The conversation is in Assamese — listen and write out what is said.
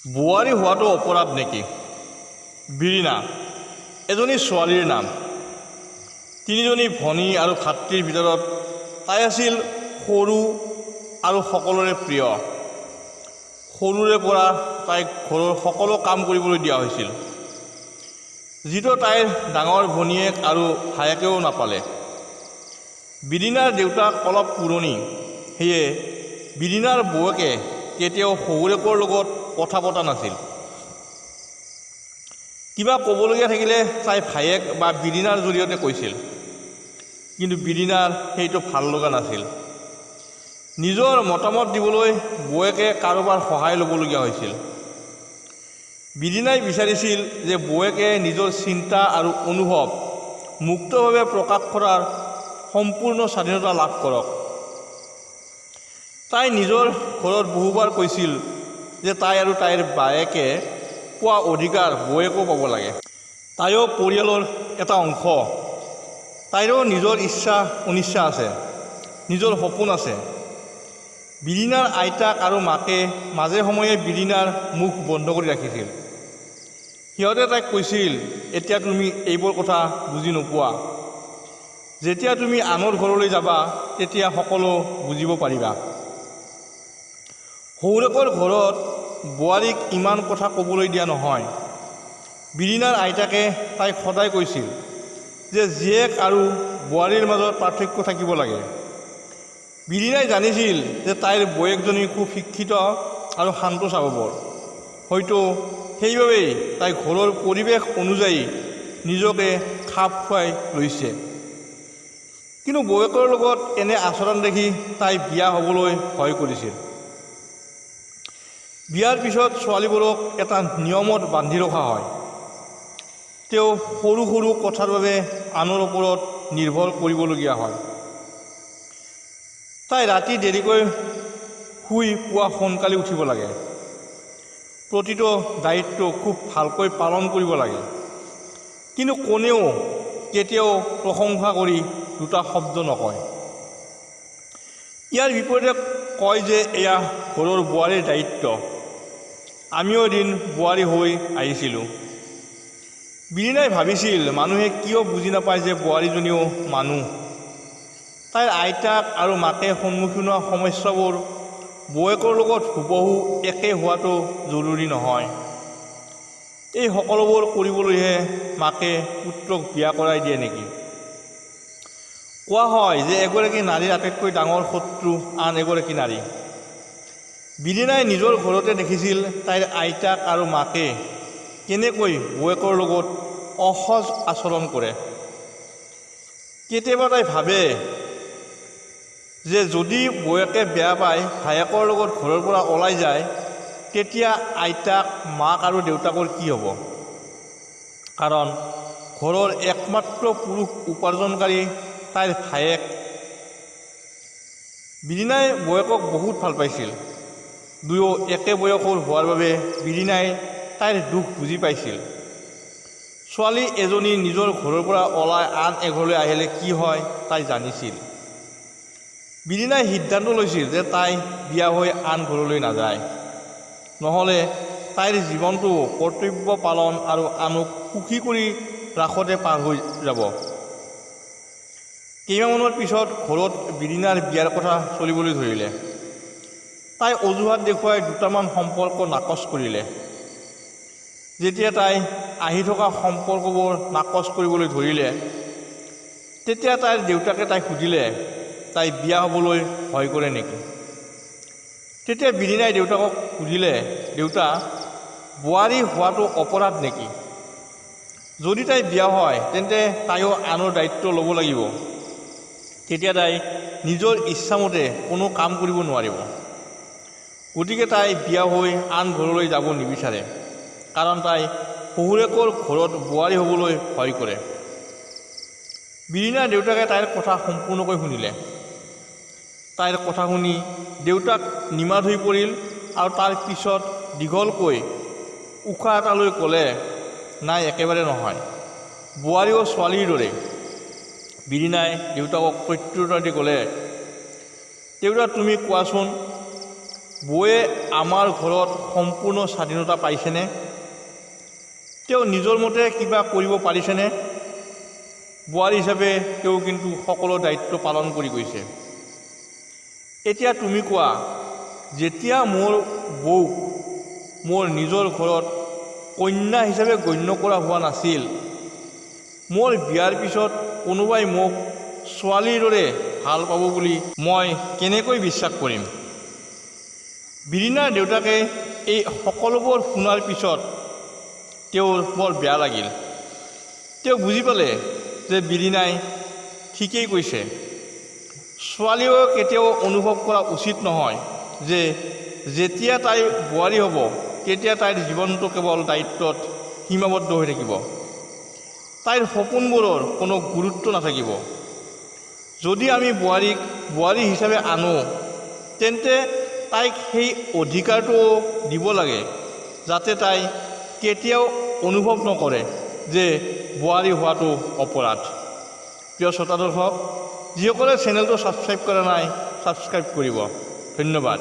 বোৱাৰী হোৱাটো অপৰাধ নেকি? বিৰিণা এজনী ছোৱালীৰ নাম। তিনিজনী ভনী আৰু ভাতৃৰ ভিতৰত তাই আছিল সৰু আৰু সকলোৰে প্ৰিয়। সৰুৰে পৰা তাইক ঘৰৰ সকলো কাম কৰিবলৈ দিয়া হৈছিল, যিটো তাইৰ ডাঙৰ ভনীয়েক আৰু ভায়েকেও নাপালে। বিৰিণাৰ দেউতাক অলপ পুৰণি, সেয়ে বিৰিণাৰ বৌয়েকে কেতিয়াও শহুৰেকৰ লগত কথা পতা নাছিল। কিবা ক'বলগীয়া থাকিলে তাই ভায়েক বা বিৰিণাৰ জৰিয়তে কৈছিল, কিন্তু বিৰিণাৰ সেইটো ভাল লগা নাছিল। নিজৰ মতামত দিবলৈ বৌয়েকে কাৰোবাৰ সহায় ল'বলগীয়া হৈছিল। বিৰিণাই বিচাৰিছিল যে বৌয়েকে নিজৰ চিন্তা আৰু অনুভৱ মুক্তভাৱে প্ৰকাশ কৰাৰ সম্পূৰ্ণ স্বাধীনতা লাভ কৰক। তাই নিজৰ ঘৰত বহুবাৰ কৈছিল যে তাই আৰু তাইৰ বায়েকে পোৱা অধিকাৰ বৌয়েকো পাব লাগে। তাইও পৰিয়ালৰ এটা অংশ। তাইৰো নিজৰ ইচ্ছা অনিচ্ছা আছে, নিজৰ সপোন আছে। বিৰিণাৰ আইতাক আৰু মাকে মাজে সময়ে বিৰিণাৰ মুখ বন্ধ কৰি ৰাখিছিল। সিহঁতে তাইক কৈছিল, এতিয়া তুমি এইবোৰ কথা বুজি নোপোৱা। যেতিয়া তুমি আনৰ ঘৰলৈ যাবা তেতিয়া সকলো বুজিব পাৰিবা। শহুৰেকৰ ঘৰত বোৱাৰীক ইমান কথা ক'বলৈ দিয়া নহয়। বিৰিণাৰ আইতাকে তাইক সদায় কৈছিল যে জীয়েক আৰু বোৱাৰীৰ মাজত পাৰ্থক্য থাকিব লাগে। বিৰিণাই জানিছিল যে তাইৰ বৌয়েকজনী খুব শিক্ষিত আৰু শান্ত স্বভাৱৰ। হয়তো সেইবাবেই তাই ঘৰৰ পৰিৱেশ অনুযায়ী নিজকে খাপ খুৱাই লৈছে। কিন্তু বৌয়েকৰ লগত এনে আচৰণ দেখি তাই বিয়া হ'বলৈ ভয় কৰিছিল। বিয়াৰ পিছত ছোৱালীবোৰক এটা নিয়মত বান্ধি ৰখা হয়। তেওঁ সৰু সৰু কথাৰ বাবে আনৰ ওপৰত নিৰ্ভৰ কৰিবলগীয়া হয়। তাই ৰাতি দেৰিকৈ শুই পুৱা সোনকালে উঠিব লাগে। প্ৰতিটো দায়িত্ব খুব ভালকৈ পালন কৰিব লাগে। কিন্তু কোনেও কেতিয়াও প্ৰশংসা কৰি দুটা শব্দ নকয়। ইয়াৰ বিপৰীতে কয় যে এয়া ঘৰৰ বোৱাৰীৰ দায়িত্ব। আমিও এদিন বোৱাৰী হৈ আহিছিলোঁ। বিৰিণাই ভাবিছিল মানুহে কিয় বুজি নাপায় যে বোৱাৰীজনীও মানুহ। তাইৰ আইতাক আৰু মাকে সন্মুখীন হোৱা সমস্যাবোৰ বৌয়েকৰ লগত হুবহু একে হোৱাটো জৰুৰী নহয়। এই সকলোবোৰ কৰিবলৈহে মাকে পুত্ৰক বিয়া কৰাই দিয়ে নেকি? কোৱা হয় যে এগৰাকী নাৰীৰ আটাইতকৈ ডাঙৰ শত্ৰু আন এগৰাকী নাৰী। বিৰিণাই নিজৰ ঘৰতে দেখিছিল তাইৰ আইতাক আৰু মাকে কেনেকৈ বৌয়েকৰ লগত অসজ আচৰণ কৰে। কেতিয়াবা তাই ভাবে যে যদি বৌয়েকে বেয়া পায় ভায়েকৰ লগত ঘৰৰ পৰা ওলাই যায়, তেতিয়া আইতাক মাক আৰু দেউতাকৰ কি হ'ব? কাৰণ ঘৰৰ একমাত্ৰ পুৰুষ উপাৰ্জনকাৰী তাইৰ ভায়েক। বিৰিণাই বৌয়েকক বহুত ভাল পাইছিল। দুয়ো একে বয়সৰ হোৱাৰ বাবে বিৰিণাই তাইৰ দুখ বুজি পাইছিল। ছোৱালী এজনী নিজৰ ঘৰৰ পৰা ওলাই আন এঘৰলৈ আহিলে কি হয় তাই জানিছিল। বিৰিণাই সিদ্ধান্ত লৈছিল যে তাই বিয়া হৈ আন ঘৰলৈ নাযায়, নহ'লে তাইৰ জীৱনটো কৰ্তব্য পালন আৰু আনক সুখী কৰি ৰাখোঁতে পাৰ হৈ যাব। কেইমাহমানৰ পিছত ঘৰত বিৰিণাৰ বিয়াৰ কথা চলিবলৈ ধৰিলে। তাই অজুহাত দেখুৱাই দুটামান সম্পৰ্ক নাকচ কৰিলে। যেতিয়া তাই আহি থকা সম্পৰ্কবোৰ নাকচ কৰিবলৈ ধৰিলে, তেতিয়া তাইৰ দেউতাকে তাইক সুধিলে তাই বিয়া হ'বলৈ ভয় কৰে নেকি? তেতিয়া বিৰিণাই দেউতাকক সুধিলে, দেউতা, বোৱাৰী হোৱাটো অপৰাধ নেকি? যদি তাই বিয়া হয় তেন্তে তাইও আনৰ দায়িত্ব ল'ব লাগিব। তেতিয়া তাই নিজৰ ইচ্ছামতে কোনো কাম কৰিব নোৱাৰিব। গতিকে তাই বিয়া হৈ আন ঘৰলৈ যাব নিবিচাৰে, কাৰণ তাই শহুৰেকৰ ঘৰত বোৱাৰী হ'বলৈ ভয় কৰে। বিৰিণাৰ দেউতাকে তাইৰ কথা সম্পূৰ্ণকৈ শুনিলে। তাইৰ কথা শুনি দেউতাক নিমাত হৈ পৰিল আৰু তাৰ পিছত দীঘলকৈ উশাহ এটা লৈ ক'লে, নাই, একেবাৰে নহয়, বোৱাৰীও ছোৱালীৰ দৰে। বিৰিণাই দেউতাকক প্ৰত্যুত্তৰ দি ক'লে, দেউতা, তুমি কোৱাচোন, বৌয়ে আমাৰ ঘৰত সম্পূৰ্ণ স্বাধীনতা পাইছেনে? তেওঁ নিজৰ মতে কিবা কৰিব পাৰিছেনে? বোৱাৰী হিচাপে তেওঁ কিন্তু সকলো দায়িত্ব পালন কৰি গৈছে। এতিয়া তুমি কোৱা, যেতিয়া মোৰ বৌক মোৰ নিজৰ ঘৰত কন্যা হিচাপে গণ্য কৰা হোৱা নাছিল, মোৰ বিয়াৰ পিছত কোনোবাই মোক ছোৱালীৰ দৰে ভাল পাব বুলি মই কেনেকৈ বিশ্বাস কৰিম? বিৰিণাৰ দেউতাকে এই সকলোবোৰ শুনাৰ পিছত তেওঁৰ বৰ বেয়া লাগিল। তেওঁ বুজি পালে যে বিৰিণাই ঠিকেই কৈছে। ছোৱালীও কেতিয়াও অনুভৱ কৰা উচিত নহয় যে যেতিয়া তাই বোৱাৰী হ'ব তেতিয়া তাইৰ জীৱনটো কেৱল দায়িত্বত সীমাবদ্ধ হৈ থাকিব। তাইৰ সপোনবোৰৰ কোনো গুৰুত্ব নাথাকিব। যদি আমি বোৱাৰীক বোৱাৰী হিচাপে আনো, তেন্তে তাইক সেই অধিকাৰটো দিব লাগে যাতে তাই কেতিয়াও অনুভৱ নকৰে যে বোৱাৰী হোৱাটো অপৰাধ। প্ৰিয় শ্ৰোতা দৰ্শক, যিসকলে চেনেলটো ছাবস্ক্ৰাইব কৰা নাই, ছাবস্ক্ৰাইব কৰিব। ধন্যবাদ।